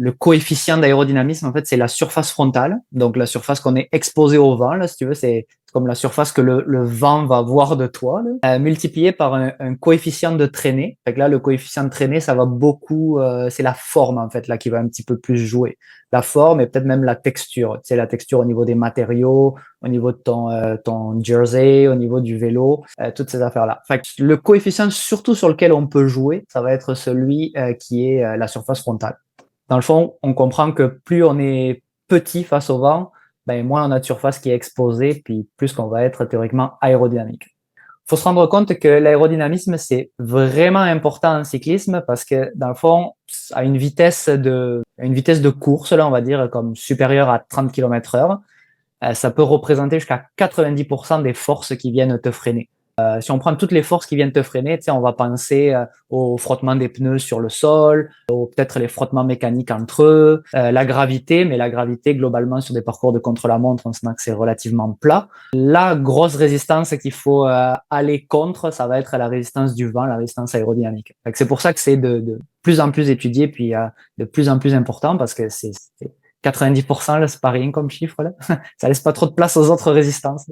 le coefficient d'aérodynamisme, en fait, c'est la surface frontale, donc la surface qu'on est exposé au vent, là, si tu veux, c'est comme la surface que le vent va voir de toi, là, multiplié par un coefficient de traînée. Fait que là, le coefficient de traînée, ça va beaucoup, c'est la forme, en fait, là, qui va un petit peu plus jouer. La forme et peut-être même la texture. Tu sais, la texture au niveau des matériaux, au niveau de ton jersey, au niveau du vélo, toutes ces affaires-là. Fait que le coefficient surtout sur lequel on peut jouer, ça va être celui qui est la surface frontale. Dans le fond, on comprend que plus on est petit face au vent, ben moins on a de surface qui est exposée, puis plus qu'on va être théoriquement aérodynamique. Faut se rendre compte que l'aérodynamisme, c'est vraiment important en cyclisme parce que, dans le fond, à une vitesse de course, là, on va dire, comme supérieure à 30 km heure, ça peut représenter jusqu'à 90% des forces qui viennent te freiner. Si on prend toutes les forces qui viennent te freiner, tu sais, on va penser au frottement des pneus sur le sol, peut-être les frottements mécaniques entre eux, la gravité, mais la gravité, globalement, sur des parcours de contre-la-montre, on sent que c'est relativement plat. La grosse résistance qu'il faut aller contre, ça va être la résistance du vent, la résistance aérodynamique. C'est pour ça que c'est de plus en plus étudié, puis de plus en plus important, parce que c'est 90%, là, c'est pas rien comme chiffre, là. Ça laisse pas trop de place aux autres résistances.